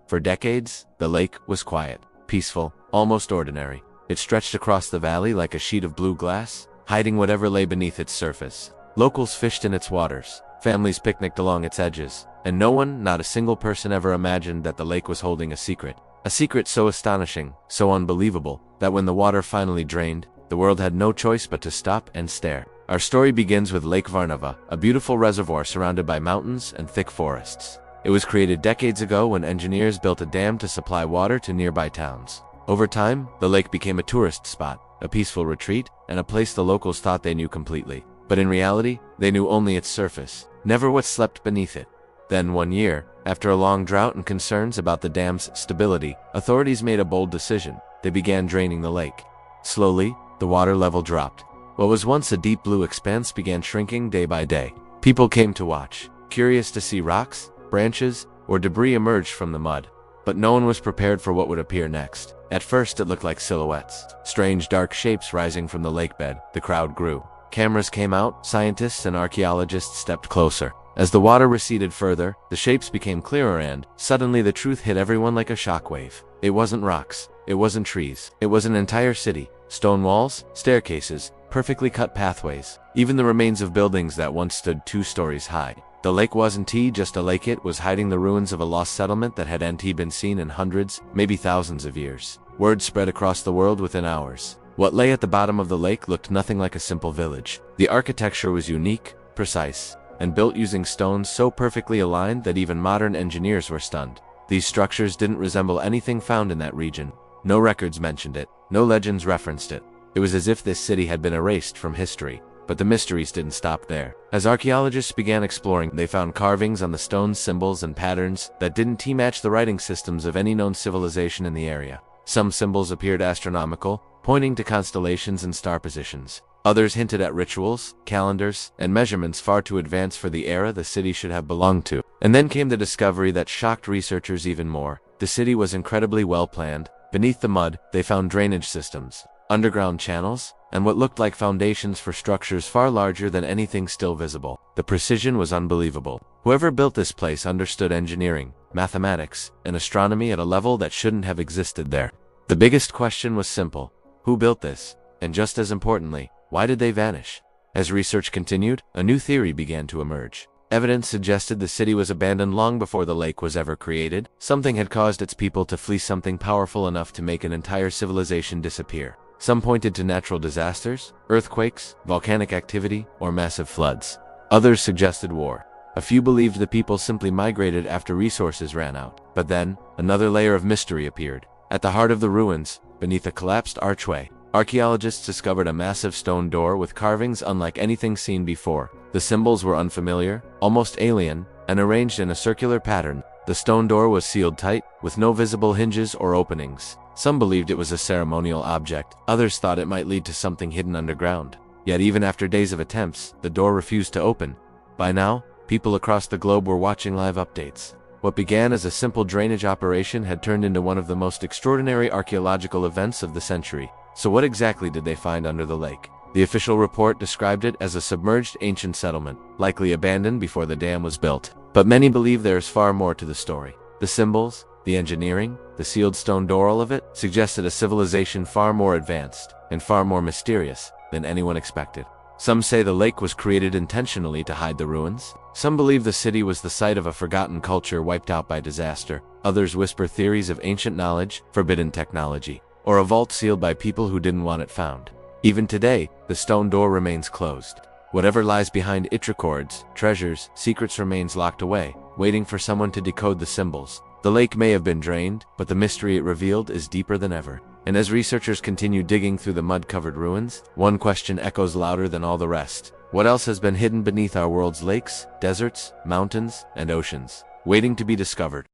For decades, the lake was quiet, peaceful, almost ordinary. It stretched across the valley like a sheet of blue glass, hiding whatever lay beneath its surface. Locals fished in its waters, families picnicked along its edges, and no one, not a single person, ever imagined that the lake was holding a secret. A secret so astonishing, so unbelievable, that when the water finally drained, the world had no choice but to stop and stare. Our story begins with Lake Varnava, a beautiful reservoir surrounded by mountains and thick forests. It was created decades ago when engineers built a dam to supply water to nearby towns. Over time, the lake became a tourist spot, a peaceful retreat, and a place the locals thought they knew completely. But in reality, they knew only its surface, never what slept beneath it. Then one year, after a long drought and concerns about the dam's stability, authorities made a bold decision. They began draining the lake. Slowly, the water level dropped. What was once a deep blue expanse began shrinking day by day. People came to watch, curious to see rocks, branches, or debris emerge from the mud. But no one was prepared for what would appear next. At first, it looked like silhouettes, strange dark shapes rising from the lakebed. The crowd grew. Cameras came out, scientists and archaeologists stepped closer. As the water receded further, the shapes became clearer and, suddenly, the truth hit everyone like a shockwave. It wasn't rocks. It wasn't trees. It was an entire city. Stone walls, staircases, perfectly cut pathways, even the remains of buildings that once stood 2 stories high. The lake wasn't just a lake, it was hiding the ruins of a lost settlement that hadn't been seen in hundreds, maybe thousands of years. Word spread across the world within hours. What lay at the bottom of the lake looked nothing like a simple village. The architecture was unique, precise, and built using stones so perfectly aligned that even modern engineers were stunned. These structures didn't resemble anything found in that region. No records mentioned it, no legends referenced it. It was as if this city had been erased from history. But the mysteries didn't stop there. As archaeologists began exploring, they found carvings on the stones, symbols, and patterns that didn't match the writing systems of any known civilization in the area. Some symbols appeared astronomical, pointing to constellations and star positions. Others hinted at rituals, calendars, and measurements far too advanced for the era the city should have belonged to. And then came the discovery that shocked researchers even more. The city was incredibly well planned. Beneath the mud, they found drainage systems, underground channels, and what looked like foundations for structures far larger than anything still visible. The precision was unbelievable. Whoever built this place understood engineering, mathematics, and astronomy at a level that shouldn't have existed there. The biggest question was simple: who built this? And just as importantly, why did they vanish? As research continued, a new theory began to emerge. Evidence suggested the city was abandoned long before the lake was ever created. Something had caused its people to flee, something powerful enough to make an entire civilization disappear. Some pointed to natural disasters, earthquakes, volcanic activity, or massive floods. Others suggested war. A few believed the people simply migrated after resources ran out. But then, another layer of mystery appeared. At the heart of the ruins, beneath a collapsed archway, archaeologists discovered a massive stone door with carvings unlike anything seen before. The symbols were unfamiliar, almost alien, and arranged in a circular pattern. The stone door was sealed tight, with no visible hinges or openings. Some believed it was a ceremonial object. Others thought it might lead to something hidden underground. Yet even after days of attempts, the door refused to open. By now, people across the globe were watching live updates. What began as a simple drainage operation had turned into one of the most extraordinary archaeological events of the century. So what exactly did they find under the lake? The official report described it as a submerged ancient settlement, likely abandoned before the dam was built. But many believe there is far more to the story. The symbols, the engineering, the sealed stone door, all of it suggested a civilization far more advanced and far more mysterious than anyone expected. Some say the lake was created intentionally to hide the ruins. Some believe the city was the site of a forgotten culture wiped out by disaster. Others whisper theories of ancient knowledge, forbidden technology, or a vault sealed by people who didn't want it found. Even today, the stone door remains closed. Whatever lies behind it, records, treasures, secrets, remains locked away, waiting for someone to decode the symbols. The lake may have been drained, but the mystery it revealed is deeper than ever. And as researchers continue digging through the mud-covered ruins, one question echoes louder than all the rest. What else has been hidden beneath our world's lakes, deserts, mountains, and oceans, waiting to be discovered?